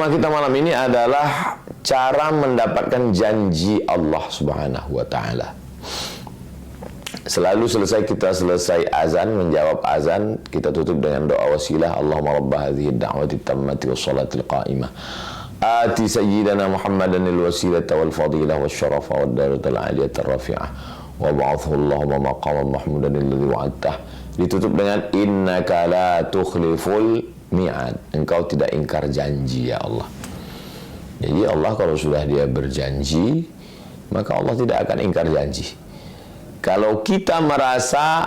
tema kita malam ini adalah cara mendapatkan janji Allah Subhanahu wa Ta'ala. Selalu kita selesai azan, menjawab azan, kita tutup dengan doa wasilah. Allahumma rabba hadhihi ad-da'wati at-tammati was-salatil qa'imah. Ati sayyidana Muhammadan al-wasilata wal-fadilah wasyarafa wad-darajatal 'aliyata ar-rafi'ah wa ba'athu Allahumma maqaman mahmudan alladhi wa'adtah. Ditutup dengan innaka la tukhliful mi'ad. Engkau tidak ingkar janji ya Allah. Jadi Allah kalau sudah dia berjanji, maka Allah tidak akan ingkar janji. Kalau kita merasa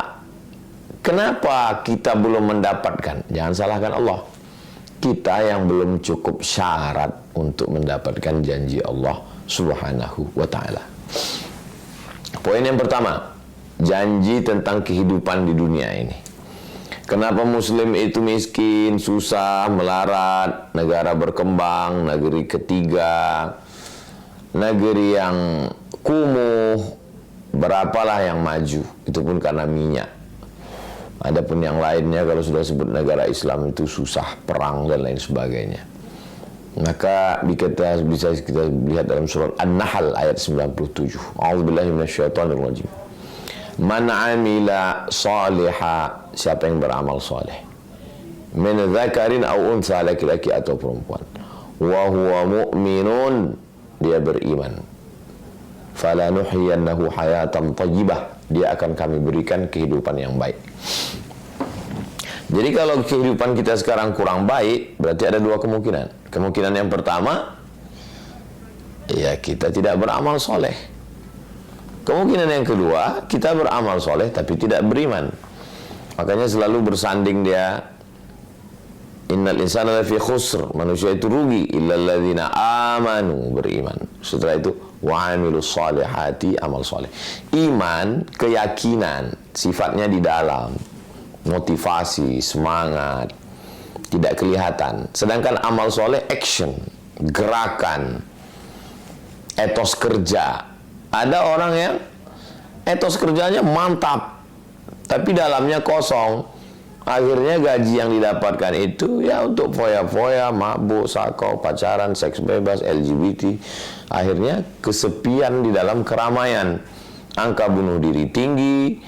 kenapa kita belum mendapatkan, jangan salahkan Allah. Kita yang belum cukup syarat untuk mendapatkan janji Allah Subhanahu wa Ta'ala. Poin yang pertama, janji tentang kehidupan di dunia ini. Kenapa Muslim itu miskin, susah, melarat, negara berkembang, negeri ketiga, negeri yang kumuh, berapalah yang maju, itu pun karena minyak. Adapun yang lainnya kalau sudah sebut negara Islam itu susah, perang dan lain sebagainya. Maka kita bisa kita lihat dalam surat An-Nahl ayat 97. A'udzubillahi minasyaitonirrajim. Man amila salihah, siapa yang beramal saleh, min dzakarin aw untha, laki-laki atau perempuan, wa huwa mu'minun, dia beriman, fala nuhyiyannahu hayatan thayyibah, dia akan kami berikan kehidupan yang baik. Jadi kalau kehidupan kita sekarang kurang baik, berarti ada dua kemungkinan. Kemungkinan yang pertama, ya kita tidak beramal soleh. Kemungkinan yang kedua, kita beramal soleh tapi tidak beriman. Makanya selalu bersanding dia, innal insana lafi khusr, manusia itu rugi, illal ladzina amanu, beriman. Setelah itu wa amilus solihati, amal soleh. Iman, keyakinan, sifatnya di dalam, motivasi, semangat, tidak kelihatan. Sedangkan amal soleh action, gerakan, etos kerja. Ada orang yang etos kerjanya mantap, tapi dalamnya kosong. Akhirnya gaji yang didapatkan itu ya untuk foya-foya, mabuk, sakau, pacaran, seks bebas, LGBT. Akhirnya kesepian di dalam keramaian. Angka bunuh diri tinggi,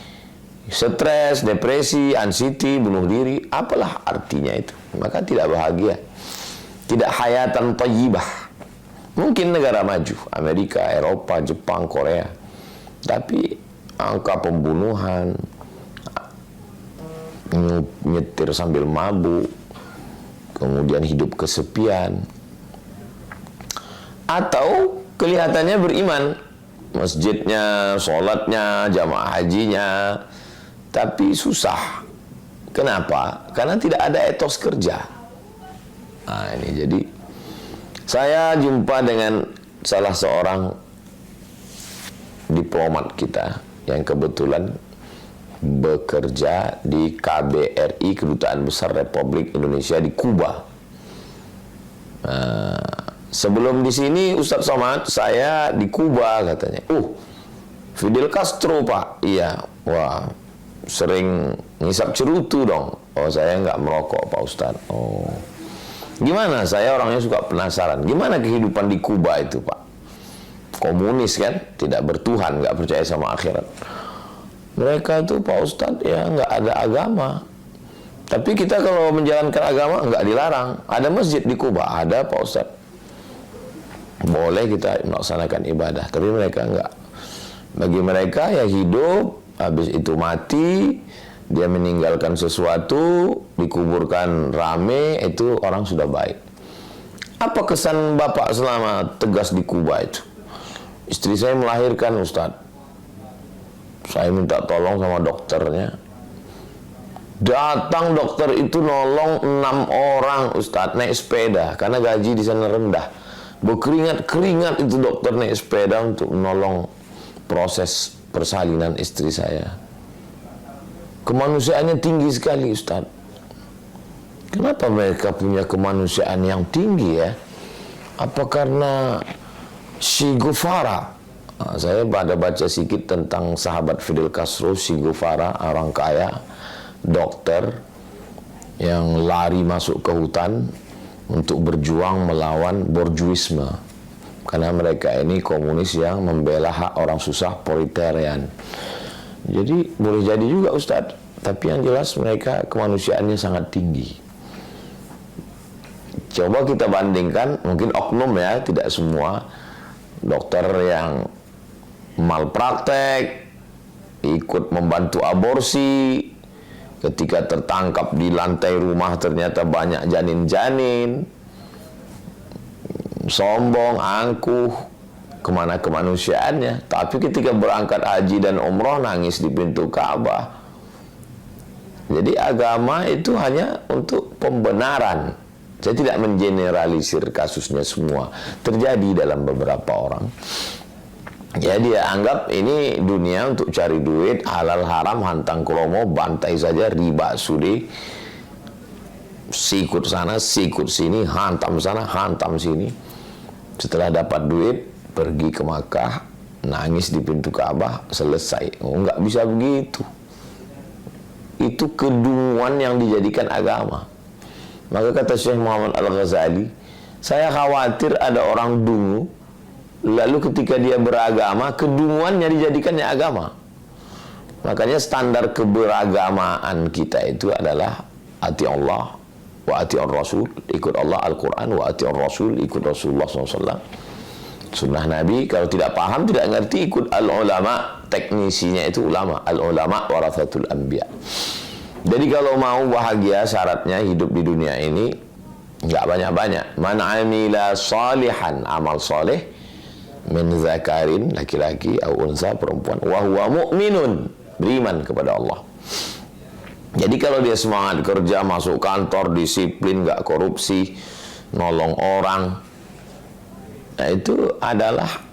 stres, depresi, anxiety, bunuh diri. Apalah artinya itu? Maka tidak bahagia. Tidak hayatan thayyibah. Mungkin negara maju, Amerika, Eropa, Jepang, Korea, tapi angka pembunuhan, nyetir sambil mabuk, kemudian hidup kesepian, atau kelihatannya beriman, masjidnya, sholatnya, jamaah hajinya, tapi susah. Kenapa? Karena tidak ada etos kerja. Nah ini jadi, saya jumpa dengan salah seorang diplomat kita yang kebetulan bekerja di KBRI, Kedutaan Besar Republik Indonesia di Kuba. Sebelum di sini Ustadz Somad, saya di Kuba katanya. Fidel Castro Pak. Iya. Wah, sering ngisap cerutu dong. Oh, saya nggak merokok Pak Ustadz. Oh. Gimana? Saya orangnya suka penasaran. Gimana kehidupan di Kuba itu, Pak? Komunis kan? Tidak bertuhan, nggak percaya sama akhirat. Mereka itu, Pak Ustadz, ya nggak ada agama. Tapi kita kalau menjalankan agama nggak dilarang. Ada masjid di Kuba, ada Pak Ustadz. Boleh kita melaksanakan ibadah, tapi mereka nggak. Bagi mereka ya hidup, habis itu mati. Dia meninggalkan sesuatu, dikuburkan rame, itu orang sudah baik. Apa kesan Bapak selama tegas di Kuba itu? Istri saya melahirkan, Ustadz. Saya minta tolong sama dokternya. Datang dokter itu nolong 6 orang, Ustadz, naik sepeda. Karena gaji di sana rendah. Berkeringat-keringat itu dokter naik sepeda untuk menolong proses persalinan istri saya. Kemanusiaannya tinggi sekali, Ustaz. Kenapa mereka punya kemanusiaan yang tinggi ya? Apa karena Che Guevara? Saya pada baca sedikit tentang sahabat Fidel Castro, Che Guevara, orang kaya, dokter, yang lari masuk ke hutan, untuk berjuang melawan borjuisme. Karena mereka ini komunis yang membela hak orang susah, proletarian. Jadi boleh jadi juga Ustadz, tapi yang jelas mereka kemanusiaannya sangat tinggi. Coba kita bandingkan, mungkin oknum ya, tidak semua dokter yang malpraktek, ikut membantu aborsi, ketika tertangkap di lantai rumah ternyata banyak janin-janin, sombong, angkuh, kemana kemanusiaannya. Tapi ketika berangkat haji dan umroh nangis di pintu Ka'bah. Jadi agama itu hanya untuk pembenaran. Saya tidak mengeneralisir kasusnya semua, terjadi dalam beberapa orang. Ya dia anggap ini dunia untuk cari duit, halal haram, hantang kromo, bantai saja, riba sudi, sikut sana, sikut sini, hantam sana, hantam sini. Setelah dapat duit, pergi ke Makkah, nangis di pintu Ka'bah, selesai. Oh, nggak bisa begitu. Itu kedunguan yang dijadikan agama. Maka kata Syekh Muhammad Al-Ghazali, saya khawatir ada orang dungu, lalu ketika dia beragama, kedunguannya dijadikannya agama. Makanya standar keberagamaan kita itu adalah ati Allah wa ati Rasul, ikut Allah Al-Quran, wa ati Rasul, ikut Rasulullah SAW. Sunnah Nabi, kalau tidak paham, tidak ngerti, ikut al-ulama. Teknisinya itu ulama. Al-ulama warathatul anbiya. Jadi kalau mau bahagia, syaratnya hidup di dunia ini nggak banyak-banyak. Man amila salihan, amal soleh, min zakarin, laki-laki, au unsa, perempuan, wa huwa mu'minun, beriman kepada Allah. Jadi kalau dia semangat kerja, masuk kantor, disiplin, nggak korupsi, nolong orang, nah itu adalah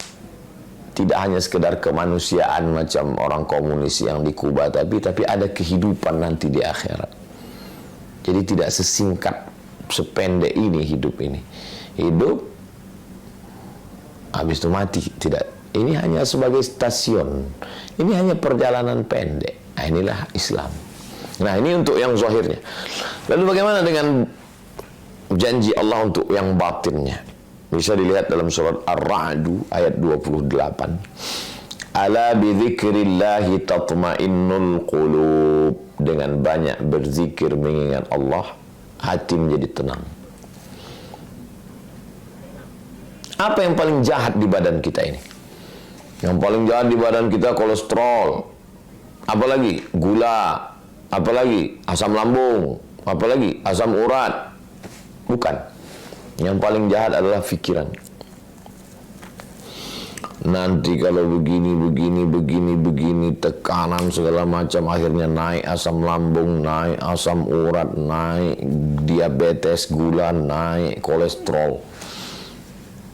tidak hanya sekedar kemanusiaan macam orang komunis yang di Kuba, tapi ada kehidupan nanti di akhirat. Jadi tidak sesingkat, sependek ini hidup ini. Hidup habis itu mati, tidak. Ini hanya sebagai stasiun. Ini hanya perjalanan pendek. Nah, inilah Islam. Nah, ini untuk yang zahirnya. Lalu bagaimana dengan janji Allah untuk yang batinnya? Bisa dilihat dalam surat Ar-Ra'd ayat 28. Ala bidzikrillahi tatma'innul qulub. Dengan banyak berzikir mengingat Allah, hati menjadi tenang. Apa yang paling jahat di badan kita ini? Yang paling jahat di badan kita kolesterol. Apalagi gula, apalagi asam lambung, apalagi asam urat. Bukan. Yang paling jahat adalah pikiran. Nanti kalau begini, tekanan segala macam, akhirnya naik asam lambung, naik asam urat, naik diabetes, gula, naik kolesterol.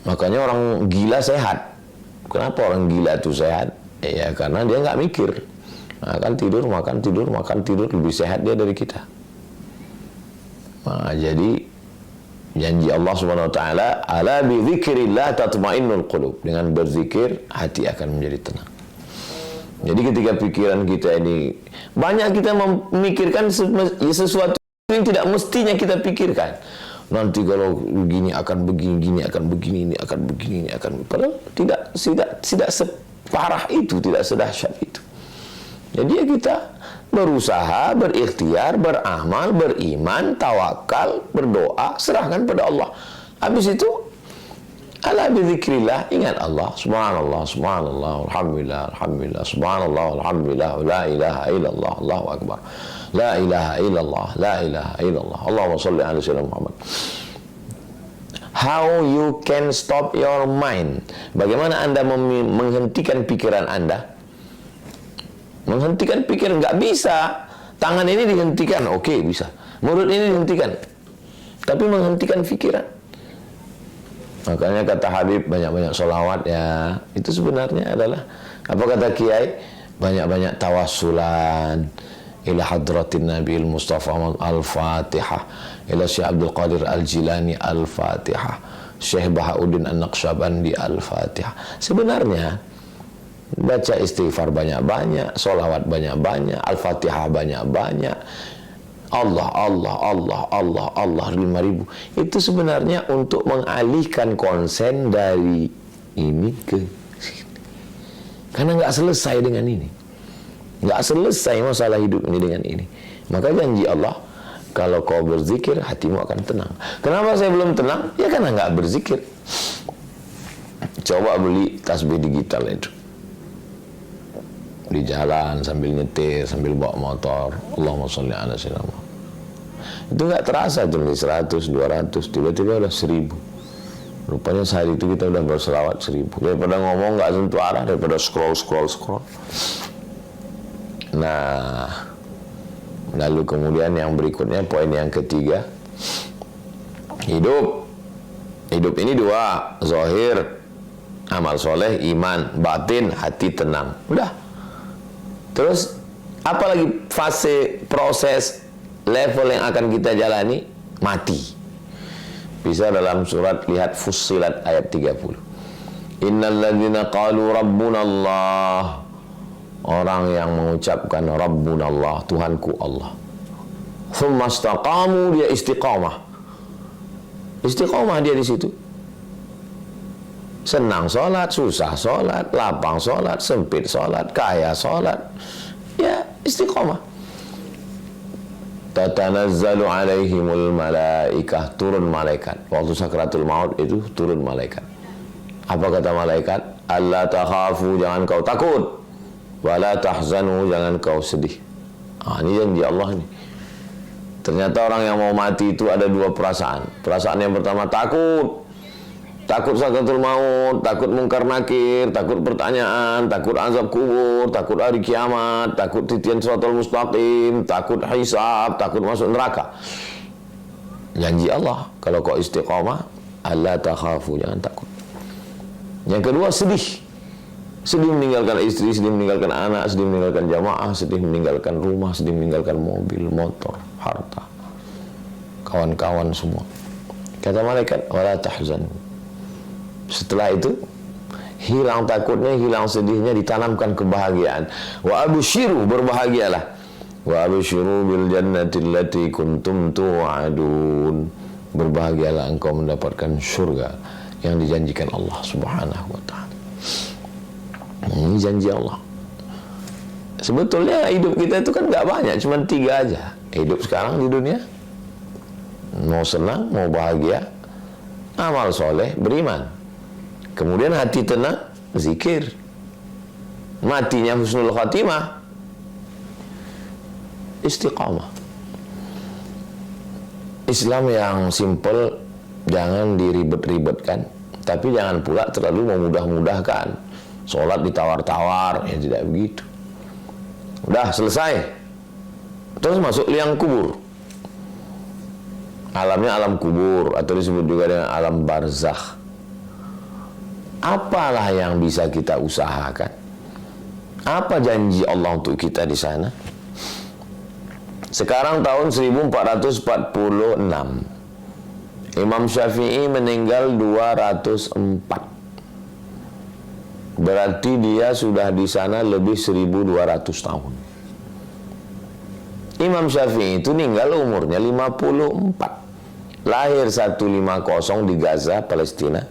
Makanya orang gila sehat. Kenapa orang gila itu sehat? Ya karena dia nggak mikir. Makan tidur, makan tidur, makan tidur, lebih sehat dia dari kita. Nah, jadi janji Allah Subhanahu wa taala, ala bi dzikrillah tatmainnul qulub. Dengan berzikir hati akan menjadi tenang. Jadi ketika pikiran kita ini banyak, kita memikirkan sesuatu yang tidak mestinya kita pikirkan. Nanti kalau begini akan begini, gini akan begini, ini akan begini, ini akan, padahal tidak separah itu, tidak sedahsyat itu. Jadi ya kita berusaha, berikhtiar, beramal, beriman, tawakal, berdoa, serahkan pada Allah. Habis itu, ala bidzikrillah, ingat Allah, subhanallah, subhanallah, alhamdulillah, alhamdulillah, subhanallah, alhamdulillah, la ilaha illallah, Allahu akbar, la ilaha illallah, la ilaha illallah, Allahumma salli ala sayyidina Muhammad. How you can stop your mind? Bagaimana Anda menghentikan pikiran Anda? Menghentikan pikiran nggak bisa. Tangan ini dihentikan, oke, bisa. Mulut ini dihentikan, tapi menghentikan pikiran. Makanya kata Habib, banyak-banyak sholawat ya. Itu sebenarnya adalah, apa kata Kiai? Banyak-banyak tawassulan ila hadratin Nabi Mustafa Al-Fatihah, ila Syekh Abdul Qadir Al-Jilani Al-Fatihah, Syekh Bahauddin An-Naqsyabandi Al-Fatihah. Sebenarnya baca istighfar banyak-banyak, sholawat banyak-banyak, Al-Fatihah banyak-banyak, Allah, Allah, Allah, Allah, Allah 5.000. Itu sebenarnya untuk mengalihkan konsen dari ini ke sini. Karena nggak selesai dengan ini. Nggak selesai masalah hidup ini dengan ini. Maka janji Allah, kalau kau berzikir, hatimu akan tenang. Kenapa saya belum tenang? Ya karena nggak berzikir. Coba beli tasbih digital itu. Di jalan, sambil nyetir, sambil bawa motor. Allahumma sholli ala sayyidina Muhammad. Itu nggak terasa tuh, 100, 200, tiba-tiba udah 1000. Rupanya sehari itu kita udah berselawat 1000. Daripada ngomong nggak sentuh arah, daripada scroll. Nah, lalu kemudian yang berikutnya, poin yang ketiga, hidup ini 2, zahir, amal soleh, iman, batin, hati tenang. Udah. Terus apalagi fase, proses, level yang akan kita jalani? Mati. Bisa dalam surat, lihat Fussilat ayat 30. Innal ladzina qalu rabbuna Allah. Orang yang mengucapkan rabbuna Allah, Tuhanku Allah. Tsumma istaqamu, dia istiqamah. Istiqamah dia di situ. Senang sholat, susah sholat, lapang sholat, sempit sholat, kaya sholat. Ya, istiqamah. Tatanazzalu alaihimul malaikah, turun malaikat. Waktu sakratul maut itu turun malaikat. Apa kata malaikat? Alla takhafu, jangan kau takut. Wala tahzanu, jangan kau sedih. Ini janji Allah ini. Ternyata orang yang mau mati itu ada 2 perasaan. Perasaan yang pertama takut. Takut sakratul maut, takut mungkar nakir, takut pertanyaan, takut azab kubur, takut hari kiamat, takut titian siratal mustaqim, takut hisab, takut masuk neraka. Janji Allah, kalau kau istiqamah, alla takhafu, jangan takut. Yang kedua, sedih. Sedih meninggalkan istri, sedih meninggalkan anak, sedih meninggalkan jamaah, sedih meninggalkan rumah, sedih meninggalkan mobil, motor, harta, kawan-kawan semua. Kata malaikat, wala tahzan. Setelah itu hilang takutnya, hilang sedihnya, ditanamkan kebahagiaan. Wa absyiru, berbahagialah. Wa absyiru bil jannati allati kuntum tu'adun. Berbahagialah engkau mendapatkan surga yang dijanjikan Allah Subhanahu wa taala. Ini janji Allah. Sebetulnya hidup kita itu kan nggak banyak, cuma 3 aja. Hidup sekarang di dunia, mau senang, mau bahagia, amal soleh, beriman. Kemudian hati tenang, zikir. Matinya husnul khatimah, istiqamah. Islam yang simple, jangan diribet-ribetkan, tapi jangan pula terlalu memudah-mudahkan. Sholat ditawar-tawar, ya tidak begitu. Udah selesai, terus masuk liang kubur. Alamnya alam kubur, atau disebut juga dengan alam barzakh. Apalah yang bisa kita usahakan? Apa janji Allah untuk kita di sana? Sekarang tahun 1446. Imam Syafi'i meninggal 204. Berarti dia sudah di sana lebih 1200 tahun. Imam Syafi'i itu meninggal umurnya 54. Lahir 150 di Gaza, Palestina.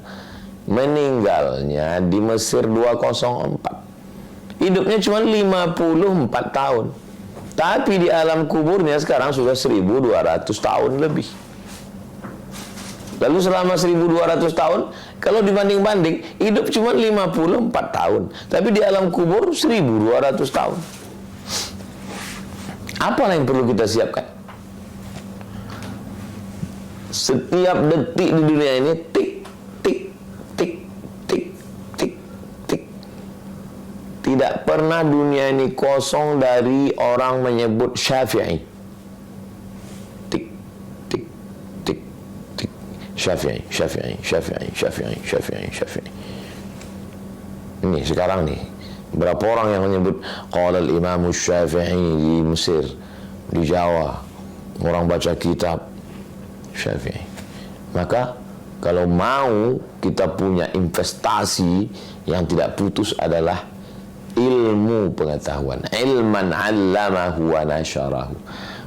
Meninggalnya di Mesir 204. Hidupnya cuma 54 tahun. Tapi di alam kuburnya sekarang sudah 1200 tahun lebih. Lalu selama 1200 tahun, kalau dibanding-banding, hidup cuma 54 tahun. Tapi di alam kubur 1200 tahun. Apa yang perlu kita siapkan? Setiap detik di dunia ini, tik, tik, tik, tik, tik, tik. Tidak pernah dunia ini kosong dari orang menyebut Syafi'i. Tik, tik, tik, tik. Syafi'i, Syafi'i, Syafi'i, Syafi'i, Syafi'i, Syafi'i. Ini sekarang nih, berapa orang yang menyebut qala al-Imam Syafi'i di Mesir, di Jawa, orang baca kitab Syafi'i. Maka kalau mau kita punya investasi yang tidak putus adalah ilmu pengetahuan. Ilman 'allamahu wa nasyarahu.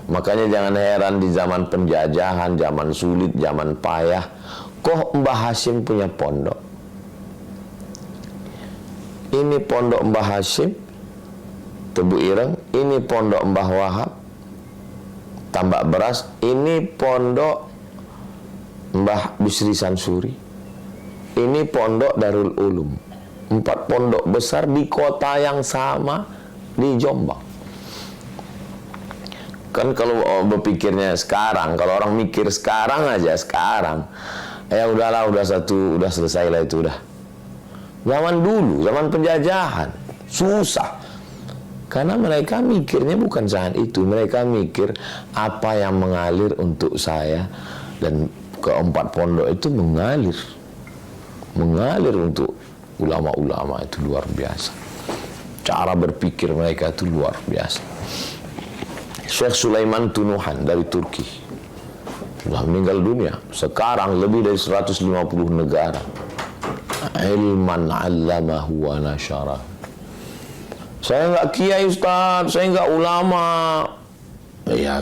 Makanya jangan heran di zaman penjajahan, zaman sulit, zaman payah, kok Mbah Hashim punya pondok. Ini pondok Mbah Hashim, Tebu Ireng. Ini pondok Mbah Wahab, Tambak Beras. Ini pondok Mbah Bisri Sansuri. Ini pondok Darul Ulum. 4 pondok besar di kota yang sama, di Jombang. Kan kalau berpikirnya sekarang, kalau orang mikir sekarang aja, sekarang, ya udahlah, udah selesai lah itu udah. Zaman dulu, zaman penjajahan, susah. Karena mereka mikirnya bukan saat itu, mereka mikir apa yang mengalir untuk saya, dan ke-4 pondok itu mengalir untuk ulama-ulama itu luar biasa. Cara berpikir mereka itu luar biasa. Syekh Sulaiman Tunuhan dari Turki sudah meninggal dunia. Sekarang lebih dari 150 negara. Ilman 'allamahu wa nasyara. Saya enggak kiai Ustaz, saya enggak ulama. Ya,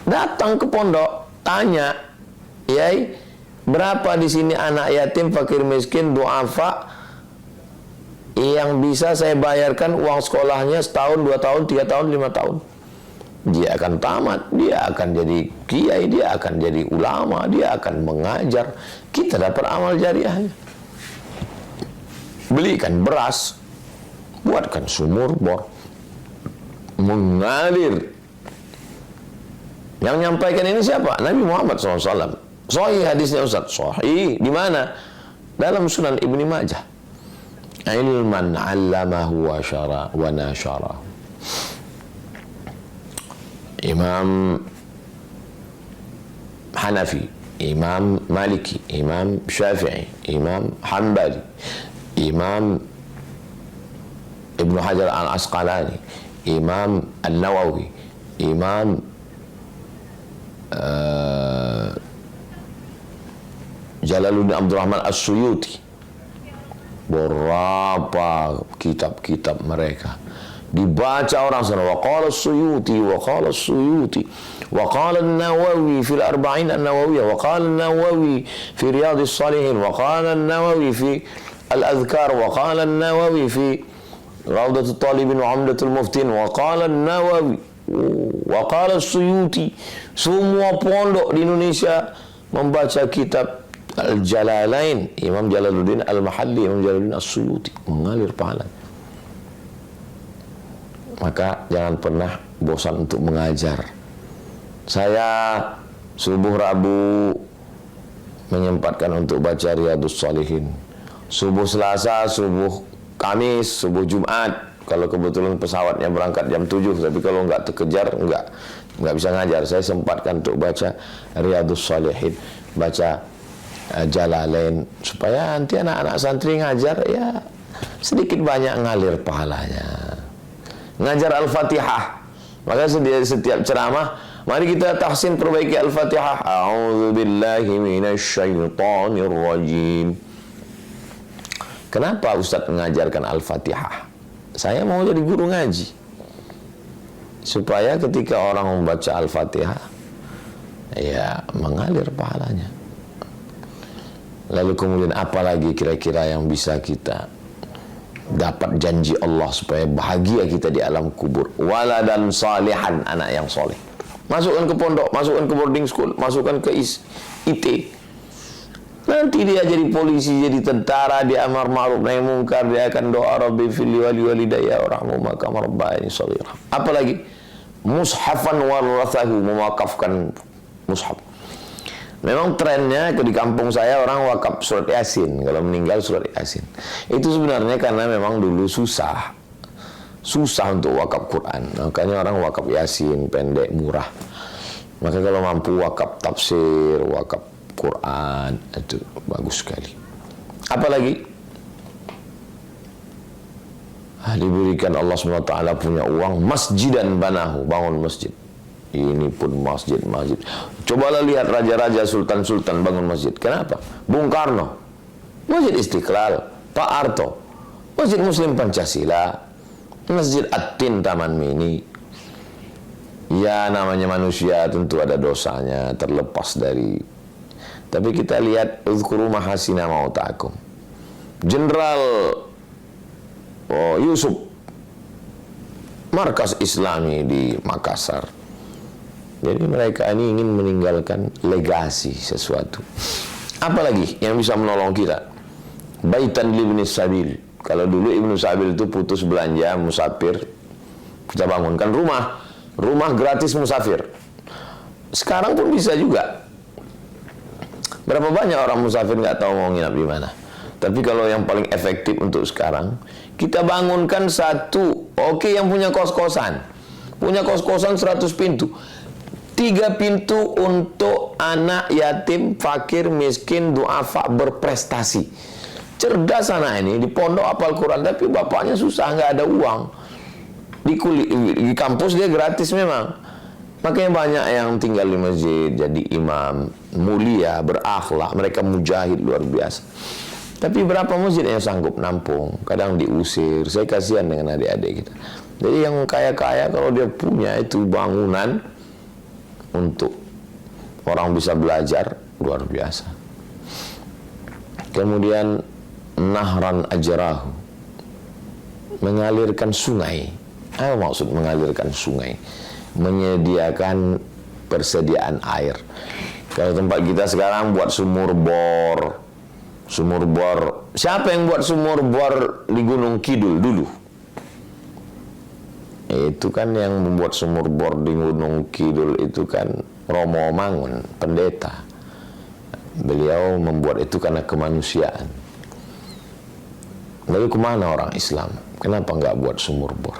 datang ke pondok, tanya, "Yai, berapa di sini anak yatim, fakir miskin, duafa yang bisa saya bayarkan uang sekolahnya setahun, 2 tahun, 3 tahun, 5 tahun?" Dia akan tamat, dia akan jadi kiai, dia akan jadi ulama, dia akan mengajar. Kita dapat amal jariahnya. Belikan beras, buatkan sumur bor, mengalir. Yang menyampaikan ini siapa? Nabi Muhammad SAW. Sahih hadisnya Ustaz. Sahih. Di mana? Dalam Sunan Ibni Majah. Ilman 'allamahu wa nasyara. Imam Hanafi, Imam Maliki, Imam Syafi'i, Imam Hanbali, Imam Ibnu Hajar Al-Asqalani, Imam An-Nawawi, Imam Jalaluddin Abdurrahman As-Suyuti. Berapa kitab-kitab mereka dibaca orang sana. Wa qala As-Suyuti, wa qala As-Suyuti, wa qala An-Nawawi fil Arba'in An-Nawawiyah, wa qala An-Nawawi fi Riyadhis Shalihin, wa qala An-Nawawi fi Al-Adhkar, wa qala An-Nawawi fi Rawdatul Talibin wa Umdatul Muftin, wa qala An-Nawawi, wa qala As-Suyuti. Semua pondok di Indonesia membaca kitab Al-Jalalain, Imam Jalaluddin Al-Mahalli, Imam Jalaluddin As-Suyuti, mengalir pahala. Maka jangan pernah bosan untuk mengajar. Saya subuh Rabu menyempatkan untuk baca Riyadhus Shalihin. Subuh Selasa, subuh Kamis, subuh Jumat. Kalau kebetulan pesawatnya berangkat jam 7, tapi kalau nggak terkejar, nggak bisa ngajar. Saya sempatkan untuk baca Riyadhus Shalihin, baca Jalalain, supaya nanti anak-anak santri ngajar ya sedikit banyak ngalir pahalanya. Ngajar Al-Fatihah. Maka setiap ceramah, mari kita tahsin perbaiki Al-Fatihah. A'udzubillahi minasyaitonir rajim. Kenapa Ustaz mengajarkan Al-Fatihah? Saya mau jadi guru ngaji, supaya ketika orang membaca Al-Fatihah, ya mengalir pahalanya. Lalu kemudian apa lagi kira-kira yang bisa kita dapat janji Allah supaya bahagia kita di alam kubur? Waladan salihan, anak yang soleh. Masukkan ke pondok, masukkan ke boarding school, masukkan ke IT. Nanti dia jadi polisi, jadi tentara, dia amar ma'ruf nahi munkar, dia akan doa Rabbi fili wali walidayya warahmuma kama rabbayani shaghira. Apalagi mushafan warathahu, mewakafkan mushaf. Memang trennya di kampung saya orang wakaf surat Yasin, kalau meninggal surat Yasin. Itu sebenarnya karena memang dulu susah untuk wakaf Quran. Makanya orang wakaf Yasin, pendek, murah. Maka kalau mampu wakaf tafsir, wakaf Quran, itu bagus sekali. Apalagi diberikan Allah SWT punya uang, masjidan banahu, bangun masjid. Ini pun masjid. Cobalah lihat raja-raja, sultan-sultan bangun masjid. Kenapa? Bung Karno, Masjid Istiqlal. Pak Harto, Masjid Muslim Pancasila. Masjid At-Tin Taman Mini. Ya namanya manusia tentu ada dosanya, terlepas dari. Tapi kita lihat uzkuru mahasina mautakum. Jenderal Yusuf, markas Islami di Makassar. Jadi mereka ini ingin meninggalkan legasi sesuatu. Apalagi yang bisa menolong kita? Baitan libni sabil. Kalau dulu Ibnu Sabil itu putus belanja musafir, kita bangunkan rumah gratis musafir. Sekarang pun bisa juga. Berapa banyak orang musafir nggak tahu mau nginap di mana. Tapi kalau yang paling efektif untuk sekarang, kita bangunkan satu, yang punya kos-kosan. Punya kos-kosan 100 pintu. 3 pintu untuk anak yatim, fakir, miskin, duafa, berprestasi. Cerdas anak ini, di pondok hafal Quran, tapi bapaknya susah, nggak ada uang. Di kampus dia gratis memang. Makanya banyak yang tinggal di masjid, jadi imam, mulia, berakhlak, mereka mujahid luar biasa. Tapi berapa masjid yang sanggup nampung? Kadang diusir. Saya kasihan dengan adik-adik kita. Jadi yang kaya-kaya kalau dia punya itu bangunan untuk orang bisa belajar, luar biasa. Kemudian nahran ajrahu, mengalirkan sungai. Apa maksud mengalirkan sungai? Menyediakan persediaan air. Kalau tempat kita sekarang buat sumur bor. Siapa yang buat sumur bor di Gunung Kidul dulu? Itu kan yang membuat sumur bor di Gunung Kidul itu kan Romo Mangun, pendeta. Beliau membuat itu karena kemanusiaan. Lalu kemana orang Islam? Kenapa nggak buat sumur bor?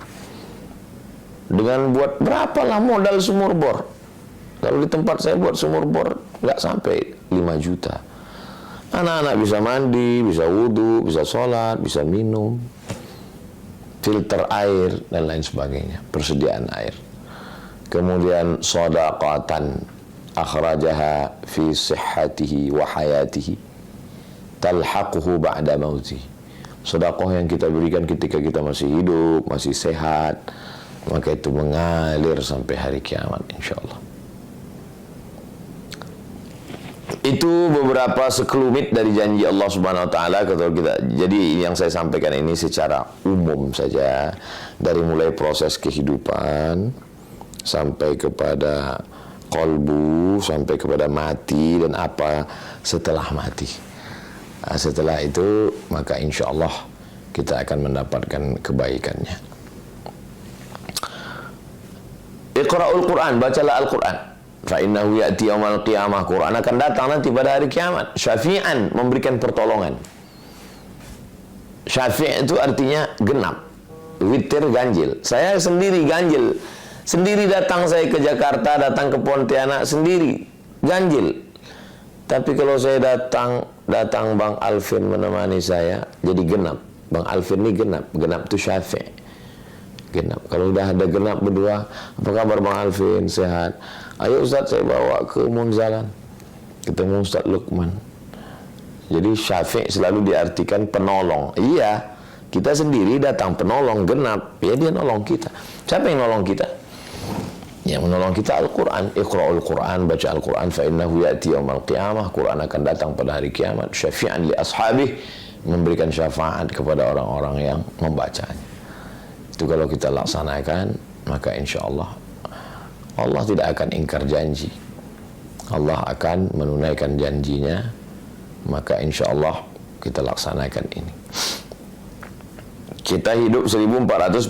Dengan buat berapalah modal sumur bor? Kalau di tempat saya buat sumur bor nggak sampai 5 juta. Anak-anak bisa mandi, bisa wudhu, bisa sholat, bisa minum, filter air dan lain sebagainya, persediaan air. Kemudian shadaqatan akhrajaha fi sihhatihi wa hayatihi talhaquhu ba'da mauti. Sedekah yang kita berikan ketika kita masih hidup, masih sehat, maka itu mengalir sampai hari kiamat insyaallah. Itu beberapa sekelumit dari janji Allah Subhanahu wa taala kalau kita. Jadi yang saya sampaikan ini secara umum saja, dari mulai proses kehidupan sampai kepada qalbu, sampai kepada mati dan apa setelah mati. Setelah itu maka insya Allah kita akan mendapatkan kebaikannya. Iqra'ul Quran, bacalah Al-Quran. Fa innahu ya'ti yaumal qiyamah. Quran akan datang nanti pada hari kiamat. Syafi'an, memberikan pertolongan. Syafi' itu artinya genap. Witir ganjil. Saya sendiri ganjil. Sendiri datang saya ke Jakarta, datang ke Pontianak sendiri ganjil. Tapi kalau saya datang Bang Alvin menemani saya, jadi genap. Bang Alvin ini genap itu Syafi'. Genap. Kalau udah ada genap berdua, apa kabar Bang Alvin? Sehat. Ayo Ustaz, saya bawa ke Munzalan. Ketemu Ustaz Lukman. Jadi Syafi' selalu diartikan penolong. Iya, kita sendiri datang penolong genap. Ya dia nolong kita. Siapa yang nolong kita? Yang menolong kita Al-Quran. Iqra'ul Quran, baca Al-Quran. Fa innahu ya'ti yaumal qiyamah. Quran akan datang pada hari kiamat. Syafi'an li ashabih, memberikan syafaat kepada orang-orang yang membacanya. Itu kalau kita laksanakan, maka insya Allah Allah tidak akan ingkar janji. Allah akan menunaikan janjinya. Maka insya Allah kita laksanakan ini. Kita hidup 1445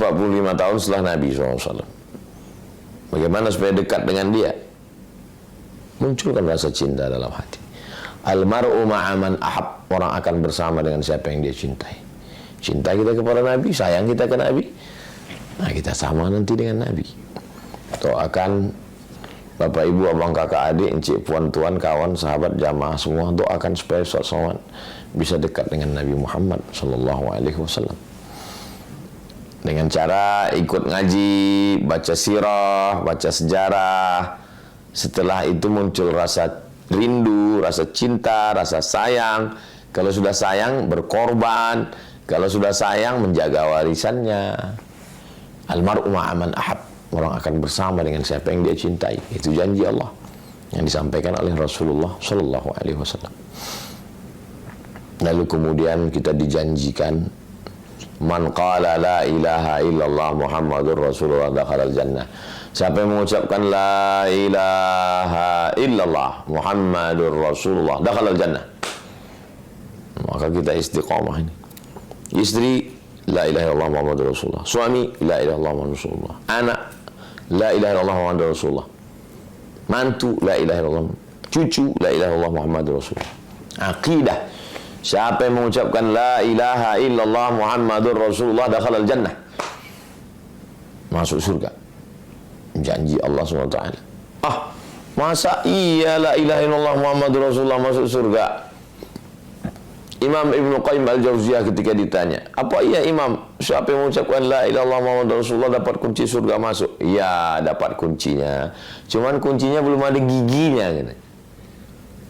tahun setelah Nabi SAW. Bagaimana supaya dekat dengan dia? Munculkan rasa cinta dalam hati. Almar'u ma'aman ahab. Orang akan bersama dengan siapa yang dia cintai. Cinta kita kepada Nabi, sayang kita ke Nabi. Nah kita sama nanti dengan Nabi. Doakan Bapak Ibu, abang kakak adik, encik puan tuan, kawan, sahabat, jamaah semua, doakan supaya Ustaz Somad bisa dekat dengan Nabi Muhammad SAW. Dengan cara ikut ngaji, baca sirah, baca sejarah. Setelah itu muncul rasa rindu, rasa cinta, rasa sayang. Kalau sudah sayang, berkorban. Kalau sudah sayang, menjaga warisannya. Almar'u ma'aman ahab. orang akan bersama dengan siapa yang dia cintai. Itu janji Allah yang disampaikan oleh Rasulullah Shallallahu Alaihi Wasallam. Lalu kemudian kita dijanjikan, man qala la ilaha illallah Muhammadur Rasulullah dakhalal jannah. Siapa yang mengucapkan la ilaha illallah Muhammadur Rasulullah dakhalal jannah, maka kita istiqamah ini. Istri, la ilaha illallah Muhammadur Rasulullah. Suami, la ilaha illallah Muhammadur Rasulullah. Anak, la ilaha illallah Muhammadur Rasulullah. Mantu, la ilaha illallah. Cucu, la ilaha illallah Muhammadur Rasulullah. Aqidah, siapa yang mengucapkan la ilaha illallah Muhammadur Rasulullah dakhalal jannah, masuk surga. Janji Allah SWT. Masa iya la ilaha illallah Muhammadur Rasulullah masuk surga? Imam Ibnu Qayyim Al-Jauziyah ketika ditanya, apa iya Imam, siapa yang mengucapkan la ilaha illallah Muhammadur Rasulullah dapat kunci surga masuk? Ya, dapat kuncinya, cuman kuncinya belum ada giginya gitu.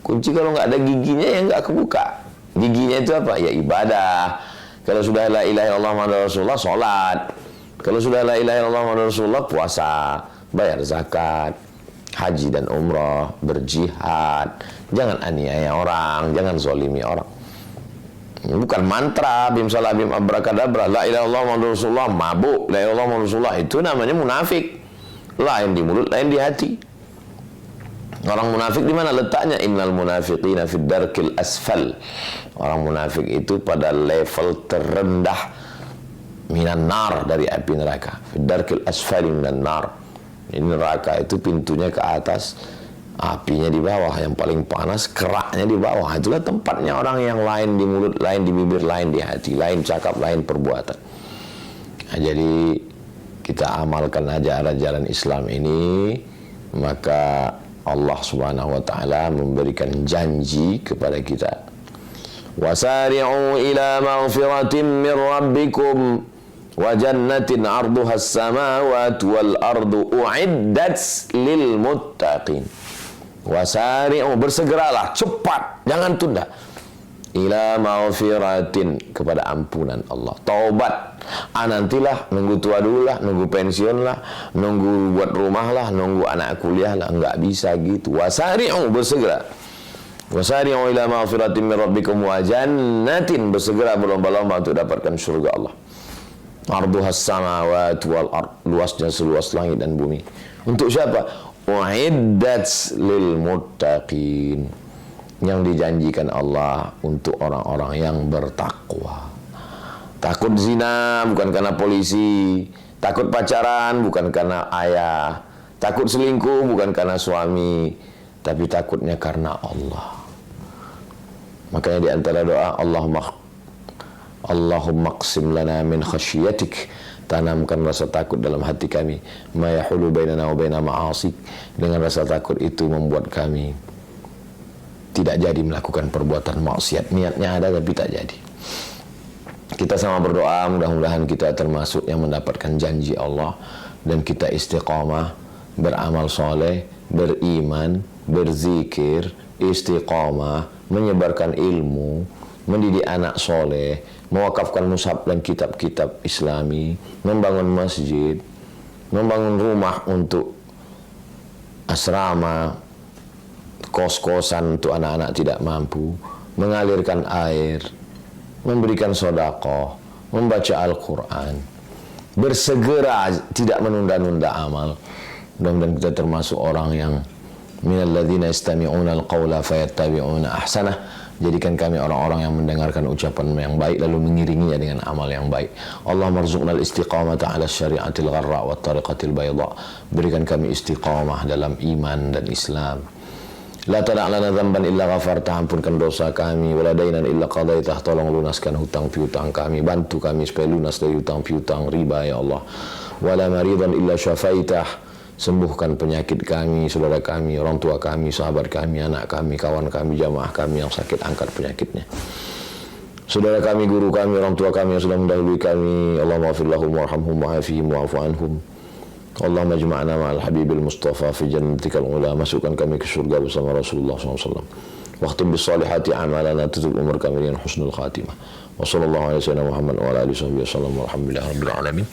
Kunci kalau nggak ada giginya ya nggak kebuka. Giginya itu apa? Ya ibadah. Kalau sudah la ilaha illallah Muhammadur Rasulullah, sholat. Kalau sudah la ilaha illallah Muhammadur Rasulullah, puasa, bayar zakat, haji dan umrah, berjihad. Jangan aniaya orang, jangan zolimi orang. Ini bukan mantra bim salah bim abrakadabra, la ilaha illallah Muhammadur Rasulullah, mabuk, la ilaha illallah Muhammadur Rasulullah, itu namanya munafik. Lain di mulut, lain di hati. Orang munafik di mana letaknya? Innal munafiqina fid darkil asfal. Orang munafik itu pada level terendah minan nar, dari api neraka. Fid darkil asfali minan nar. Ini neraka itu pintunya ke atas, apinya di bawah, yang paling panas keraknya di bawah. Itulah tempatnya orang yang lain di mulut, lain di bibir, lain di hati, lain cakap, lain perbuatan. Nah, jadi kita amalkan ajaran Islam ini, maka Allah Subhanahu wa taala memberikan janji kepada kita. Wasari'u ila maghfiratin min rabbikum wa jannatin 'arduha as-samawati wal ardu u'iddat lil muttaqin. Wasari'u, bersegeralah, cepat, jangan tunda. Ila maghfiratin, kepada ampunan Allah, taubat. Nantilah, nunggu tua dulu lah, nunggu pensiun lah, nunggu buat rumah lah, nunggu anak kuliah lah, enggak bisa gitu. Wasari'u, bersegera. Wasari'u ila maghfiratin min rabbikum wa jannatin, bersegera berlomba-lomba untuk dapatkan surga Allah. Arduhas samawati wal ard, luasnya seluas langit dan bumi. Untuk siapa? U'iddat lil muttaqin, yang dijanjikan Allah untuk orang-orang yang bertakwa. Takut zina bukan karena polisi, takut pacaran bukan karena ayah, takut selingkuh bukan karena suami, tapi takutnya karena Allah. Makanya di antara doa, Allahumma qsim lana min khasyiatik, tanamkan rasa takut dalam hati kami, ma yahulu bainana wa baina ma'asik. Dengan rasa takut itu membuat kami tidak jadi melakukan perbuatan maksiat. Niatnya ada tapi tak jadi. Kita sama berdoa, mudah-mudahan kita termasuk yang mendapatkan janji Allah, dan kita istiqamah, beramal soleh, beriman, berzikir, istiqamah, menyebarkan ilmu, mendidik anak soleh, mewakafkan mushaf dan kitab-kitab Islami, membangun masjid, membangun rumah untuk asrama, kos-kosan untuk anak-anak tidak mampu, mengalirkan air, memberikan sedekah, membaca Al-Quran, bersegera, tidak menunda-nunda amal. Mudah-mudahan kita termasuk orang yang minalladzina yastami'una al-qawla fayattabi'una ahsanah. Jadikan kami orang-orang yang mendengarkan ucapan yang baik lalu mengiringinya dengan amal yang baik. Allahumma rzuqna al-istiqamata 'ala syari'atil gharra wa tariqatil bayda. Berikan kami istiqamah dalam iman dan Islam. La tada' lana dzamban illa ghafarta, ampunkan dosa kami, wala dainan illa qadaitah, tolong lunaskan hutang piutang kami, bantu kami supaya lunas dari hutang piutang riba ya Allah. Wala maridan illa syafaitah, sembuhkan penyakit kami, saudara kami, orang tua kami, sahabat kami, anak kami, kawan kami, jamaah kami yang sakit, angkat penyakitnya. Saudara kami, guru kami, orang tua kami yang sudah mendahului kami, Allahumma ighfir lahum warhamhum wa'afihim wa'fu anhum. Allahumma jma'na ma'al habibil mustafa fi jannatikal ula, masukkan kami ke surga bersama Rasulullah SAW. Waqtim bis salihati amalana, tutup umur kami dengan husnul khatimah. Wa sallallahu alaihi wa sallam Muhammad wa ala alihi wa sallam, walhamdulillahi rabbil alamin.